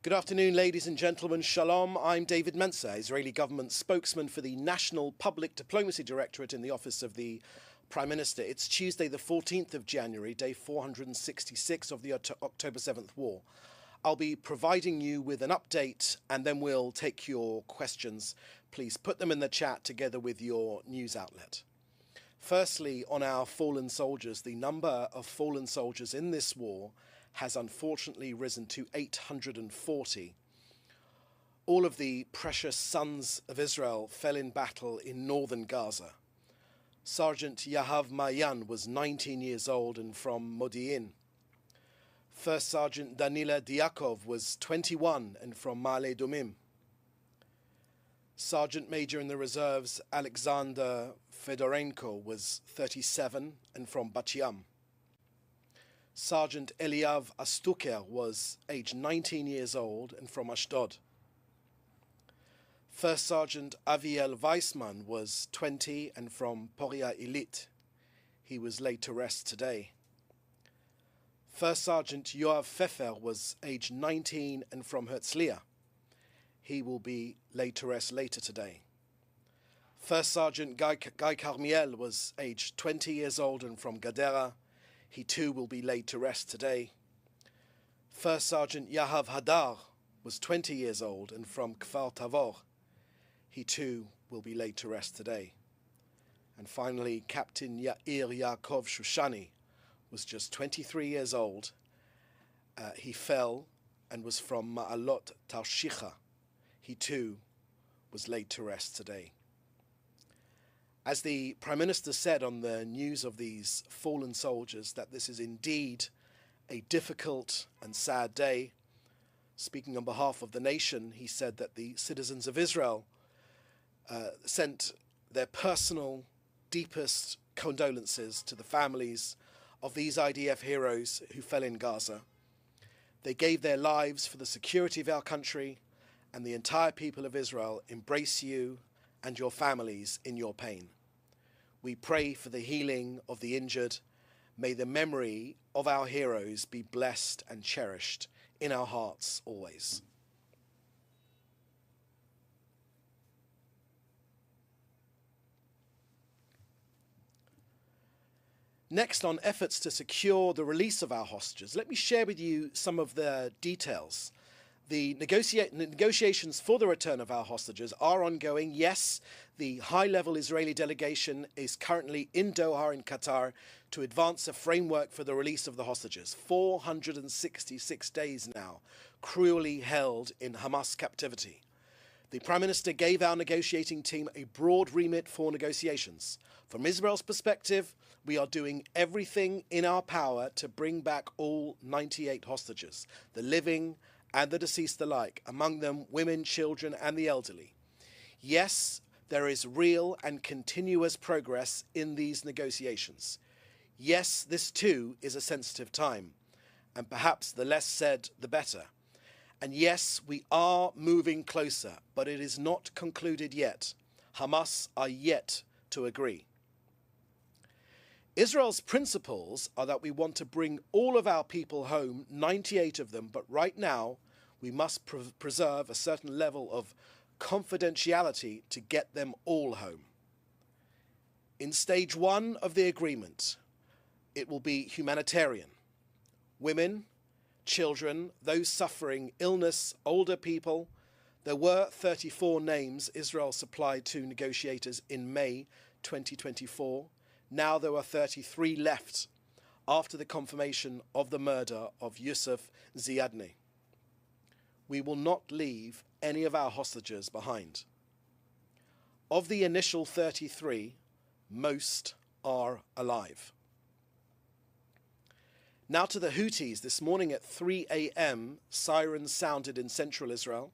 Good afternoon, ladies and gentlemen. Shalom. I'm David Mencer, Israeli government spokesman for the National Public Diplomacy Directorate in the Office of the Prime Minister. It's Tuesday, the 14th of January, day 466 of the October 7th war. I'll be providing you with an update and then we'll take your questions. Please put them in the chat together with your news outlet. Firstly, on our fallen soldiers, the number of fallen soldiers in this war has unfortunately risen to 840. All of the precious sons of Israel fell in battle in northern Gaza. Sergeant Yahav Mayan was 19 years old and from Modi'in. First Sergeant Danila Diakov was 21 and from Ma'ale Adumim. Sergeant Major in the reserves Alexander Fedorenko was 37 and from Bat Yam. Sergeant Eliav Astuker was aged 19 years old and from Ashdod. First Sergeant Aviel Weissman was 20 and from Poria Ilit. He was laid to rest today. First Sergeant Yoav Pfeffer was aged 19 and from Herzliya. He will be laid to rest later today. First Sergeant Guy Carmiel was aged 20 years old and from Gadera. He too will be laid to rest today. First Sergeant Yahav Hadar was 20 years old and from Kfar Tavor. He too will be laid to rest today. And finally, Captain Yair Yaakov Shushani was just 23 years old. He fell and was from Ma'alot Tarshicha. He too was laid to rest today. As the Prime Minister said on the news of these fallen soldiers, that this is indeed a difficult and sad day. Speaking on behalf of the nation, he said that the citizens of Israel sent their personal, deepest condolences to the families of these IDF heroes who fell in Gaza. They gave their lives for the security of our country, and the entire people of Israel embrace you and your families in your pain. We pray for the healing of the injured. May the memory of our heroes be blessed and cherished in our hearts always. Next, on efforts to secure the release of our hostages, let me share with you some of the details. The negotiations for the return of our hostages are ongoing. Yes, the high-level Israeli delegation is currently in Doha in Qatar to advance a framework for the release of the hostages. 466 days now, cruelly held in Hamas captivity. The Prime Minister gave our negotiating team a broad remit for negotiations. From Israel's perspective, we are doing everything in our power to bring back all 98 hostages, the living and the deceased alike, among them women, children, and the elderly. Yes, there is real and continuous progress in these negotiations. Yes, this too is a sensitive time, and perhaps the less said, the better. And yes, we are moving closer, but it is not concluded yet. Hamas are yet to agree. Israel's principles are that we want to bring all of our people home, 98 of them, but right now we must preserve a certain level of confidentiality to get them all home. In stage one of the agreement, it will be humanitarian. Women, children, those suffering illness, older people. There were 34 names Israel supplied to negotiators in May 2024. Now there are 33 left after the confirmation of the murder of Yusuf Ziadni. We will not leave any of our hostages behind. Of the initial 33, most are alive. Now to the Houthis. This morning at 3 a.m., sirens sounded in central Israel.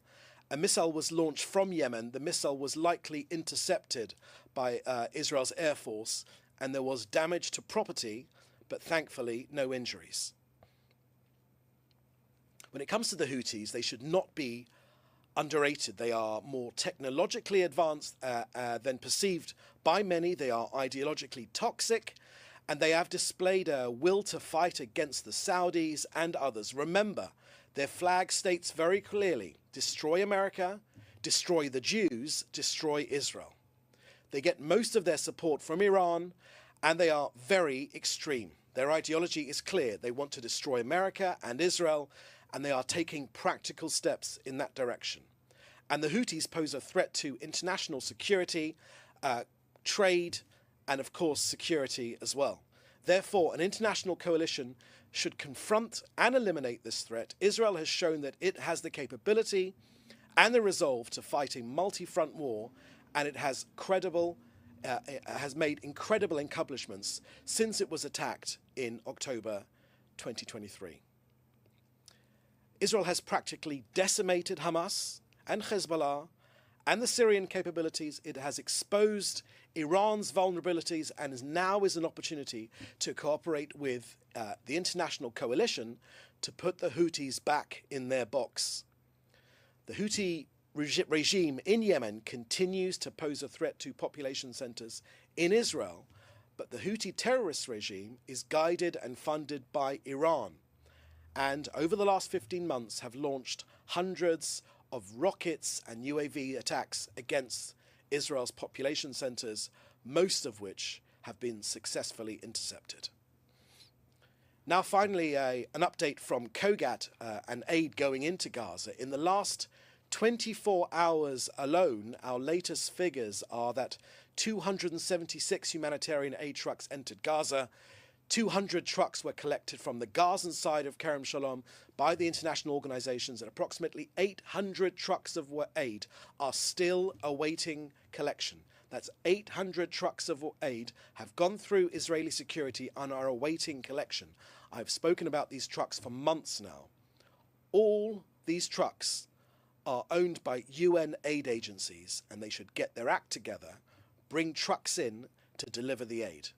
A missile was launched from Yemen. The missile was likely intercepted by Israel's Air Force, and there was damage to property, but thankfully no injuries. When it comes to the Houthis, they should not be underrated. They are more technologically advanced than perceived by many. They are ideologically toxic, and they have displayed a will to fight against the Saudis and others. Remember Their flag states very clearly, destroy America, destroy the Jews, destroy Israel. They get most of their support from Iran, and they are very extreme. Their ideology is clear. They want to destroy America and Israel, and they are taking practical steps in that direction. And the Houthis pose a threat to international security, trade, and of course security as well. Therefore, an international coalition should confront and eliminate this threat. Israel has shown that it has the capability and the resolve to fight a multi-front war, and it has made incredible accomplishments since it was attacked in October 2023. Israel has practically decimated Hamas and Hezbollah and the Syrian capabilities. It has exposed Iran's vulnerabilities and now is an opportunity to cooperate with the international coalition to put the Houthis back in their box. The Houthi regime in Yemen continues to pose a threat to population centers in Israel, but the Houthi terrorist regime is guided and funded by Iran, and over the last 15 months have launched hundreds of rockets and UAV attacks against Israel's population centers, most of which have been successfully intercepted. Now finally, an update from COGAT and aid going into Gaza. In the last 24 hours alone, our latest figures are that 276 humanitarian aid trucks entered Gaza. 200 trucks were collected from the Gazan side of Kerem Shalom by the international organizations, and approximately 800 trucks of aid are still awaiting collection. That's 800 trucks of aid have gone through Israeli security and are awaiting collection. I've spoken about these trucks for months now. All these trucks are owned by UN aid agencies, and they should get their act together, bring trucks in to deliver the aid.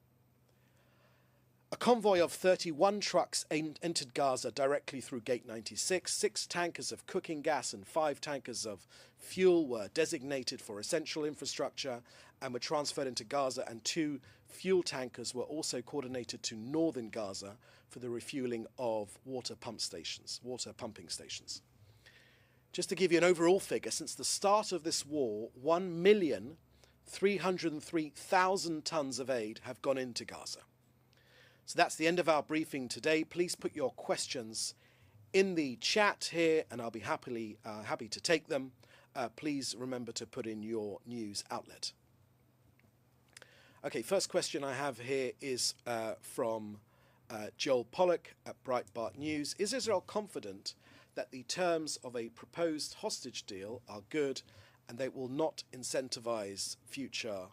A convoy of 31 trucks entered Gaza directly through Gate 96. 6 tankers of cooking gas and 5 tankers of fuel were designated for essential infrastructure and were transferred into Gaza, and 2 fuel tankers were also coordinated to northern Gaza for the refueling of water pumping stations. Just to give you an overall figure, since the start of this war, 1,303,000 tons of aid have gone into Gaza. So that's the end of our briefing today. Please put your questions in the chat here, and I'll be happy to take them. Please remember to put in your news outlet. Okay, first question I have here is from Joel Pollack at Breitbart News. Is Israel confident that the terms of a proposed hostage deal are good and they will not incentivize future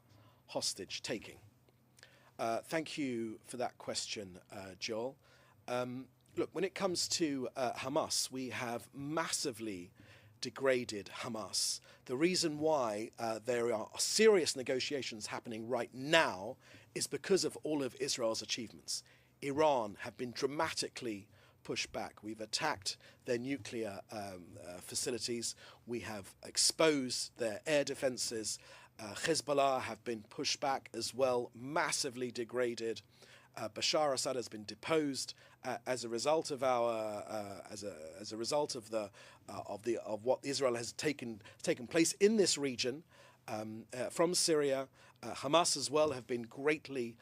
hostage taking? Thank you for that question, Joel. Look, when it comes to Hamas, we have massively degraded Hamas. The reason why there are serious negotiations happening right now is because of all of Israel's achievements. Iran have been dramatically pushed back. We've attacked their nuclear facilities. We have exposed their air defenses. Hezbollah have been pushed back as well, massively degraded. Bashar Assad has been deposed as a result of what Israel has taken place in this region from Syria. Hamas as well have been greatly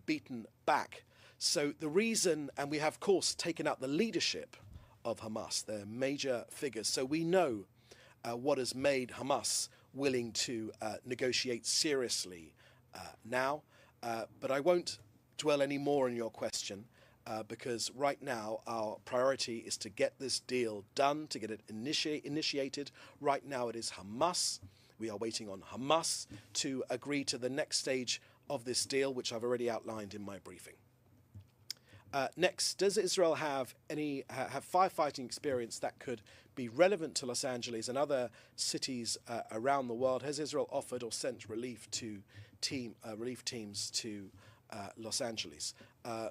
beaten back. So the reason, and we have of course taken out the leadership of Hamas, their major figures. So we know what has made Hamas willing to negotiate seriously now. But I won't dwell any more on your question because right now our priority is to get this deal done, to get it initiated. Right now it is Hamas. We are waiting on Hamas to agree to the next stage of this deal, which I've already outlined in my briefing. Next, does Israel have firefighting experience that could be relevant to Los Angeles and other cities around the world? Has Israel offered or sent relief teams to Los Angeles?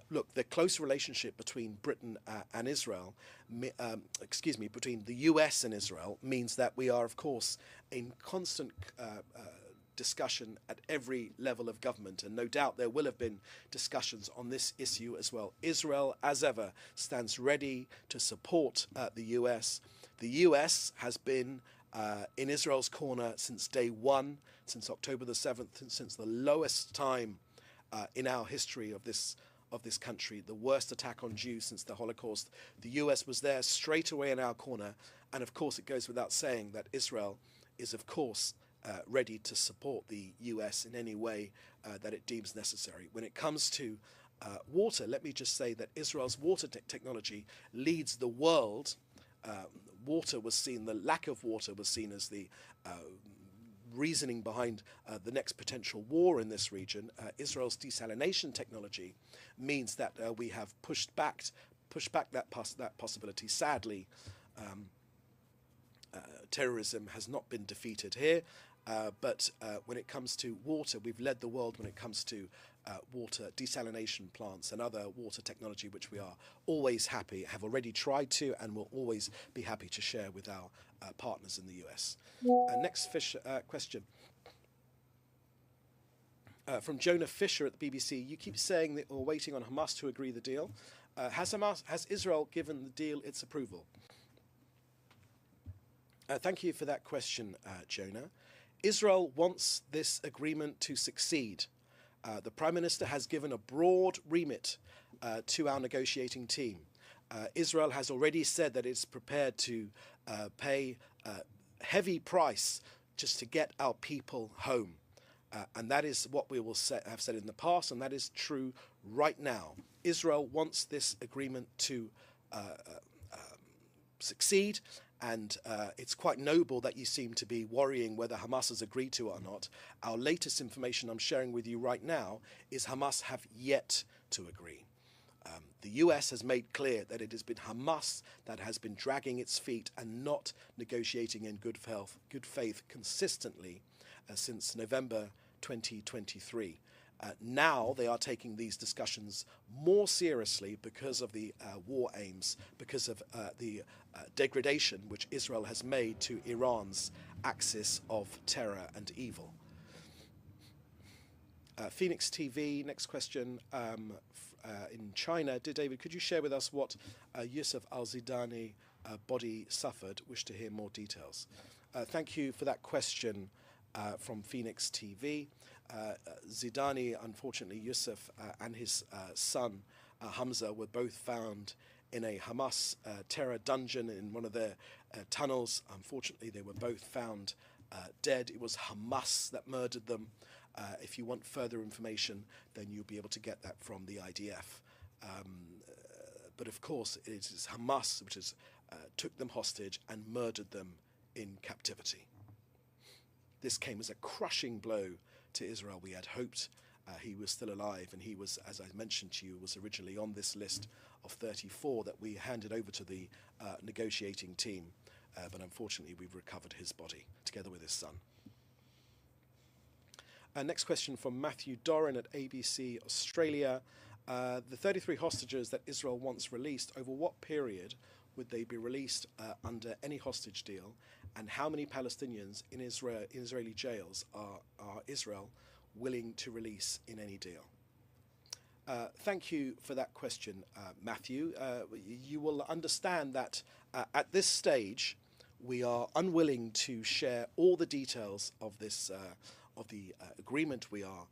Look, the close relationship between Britain and Israel, between the US and Israel, means that we are, of course, in constant discussion at every level of government, and no doubt there will have been discussions on this issue as well. Israel, as ever, stands ready to support the US. The US has been in Israel's corner since day one, since October the 7th, since the lowest time in our history of this country, the worst attack on Jews since the Holocaust. The US was there straight away in our corner, and of course it goes without saying that Israel is of course ready to support the US in any way that it deems necessary. When it comes to water, let me just say that Israel's water technology leads the world. The lack of water was seen as the reasoning behind the next potential war in this region. Israel's desalination technology means that we have pushed back that possibility. Sadly, terrorism has not been defeated here, but when it comes to water, we've led the world when it comes to water desalination plants and other water technology, which we are always have already tried to, and will always be happy to share with our partners in the US. Next question. From Jonah Fisher at the BBC. You keep saying that we're waiting on Hamas to agree the deal. Has Israel given the deal its approval? Thank you for that question, Jonah. Israel wants this agreement to succeed. The Prime Minister has given a broad remit to our negotiating team. Israel has already said that it's prepared to pay a heavy price just to get our people home. And that is what we will have said in the past, and that is true right now. Israel wants this agreement to succeed, and it's quite noble that you seem to be worrying whether Hamas has agreed to it or not. Our latest information I'm sharing with you right now is Hamas have yet to agree. The US has made clear that it has been Hamas that has been dragging its feet and not negotiating in good faith consistently since November 2023. Now they are taking these discussions more seriously because of the war aims, because of the degradation which Israel has made to Iran's axis of terror and evil. Phoenix TV, next question. In China, dear David, could you share with us what Yusuf al-Zidani body suffered? Wish to hear more details. Thank you for that question from Phoenix TV. Zidani, unfortunately, Yusuf and his son Hamza were both found in a Hamas terror dungeon in one of their tunnels. Unfortunately, they were both found dead. It was Hamas that murdered them. If you want further information, then you'll be able to get that from the IDF. But of course, it is Hamas which has took them hostage and murdered them in captivity. This came as a crushing blow to Israel. We had hoped he was still alive, and he was, as I mentioned to you, was originally on this list of 34 that we handed over to the negotiating team. But unfortunately, we've recovered his body together with his son. Next question from Matthew Doran at ABC Australia. The 33 hostages that Israel wants released, over what period would they be released under any hostage deal? And how many Palestinians in Israeli jails are Israel willing to release in any deal? Thank you for that question, Matthew. You will understand that at this stage, we are unwilling to share all the details of this of the agreement we are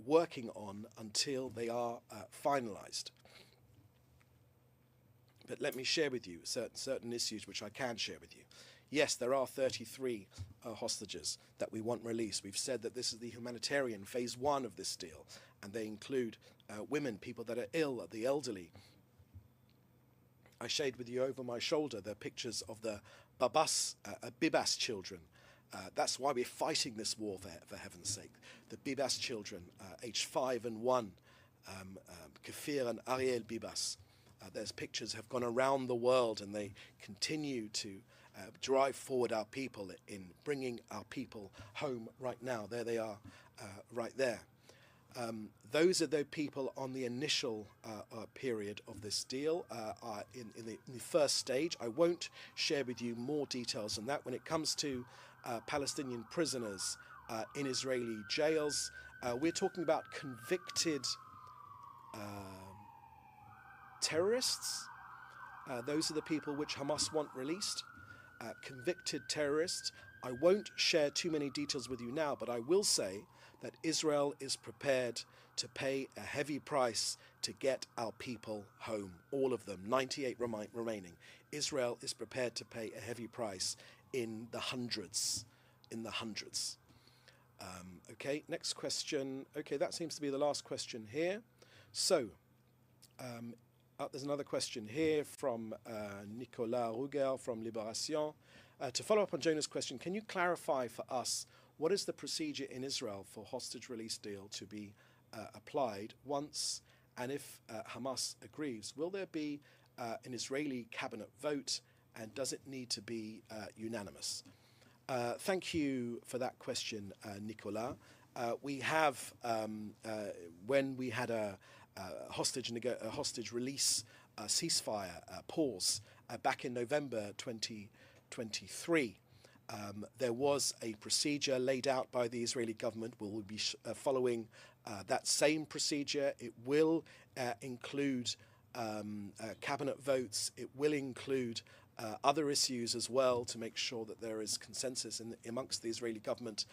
working on until they are finalized. But let me share with you certain issues which I can share with you. Yes, there are 33 hostages that we want released. We've said that this is the humanitarian phase one of this deal, and they include women, people that are ill, the elderly. I shared with you over my shoulder the pictures of the Bibas children. That's why we're fighting this war, for heaven's sake. The Bibas children, aged 5 and 1, Kafir and Ariel Bibas. Their pictures have gone around the world, and they continue to drive forward our people in bringing our people home right now. There they are, right there. Those are the people on the initial period of this deal, in the first stage. I won't share with you more details on that. When it comes to Palestinian prisoners, in Israeli jails. We're talking about convicted terrorists. Those are the people which Hamas want released. Convicted terrorists. I won't share too many details with you now, but I will say that Israel is prepared to pay a heavy price to get our people home, all of them, 98 remaining. Israel is prepared to pay a heavy price in the hundreds, Okay, next question. Okay, that seems to be the last question here. So, there's another question here from Nicolas Ruger from Libération. To follow up on Jonah's question, can you clarify for us what is the procedure in Israel for hostage release deal to be applied once and if Hamas agrees? Will there be an Israeli cabinet vote, and does it need to be unanimous? Thank you for that question, Nicolas. We have, when we had a hostage release ceasefire pause back in November 2023, there was a procedure laid out by the Israeli government. We will be following that same procedure. It will include cabinet votes. It will include other issues as well, to make sure that there is consensus amongst the Israeli government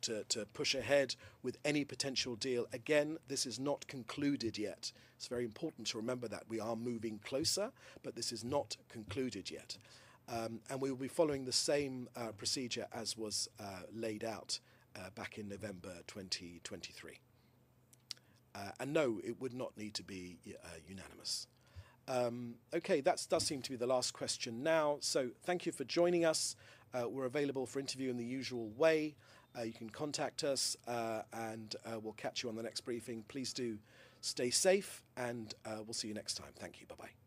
to push ahead with any potential deal. Again, this is not concluded yet. It's very important to remember that we are moving closer, but this is not concluded yet. And we will be following the same procedure as was laid out back in November 2023. And no, it would not need to be unanimous. Okay, that does seem to be the last question now. So thank you for joining us. We're available for interview in the usual way. You can contact us and we'll catch you on the next briefing. Please do stay safe, and we'll see you next time. Thank you. Bye-bye.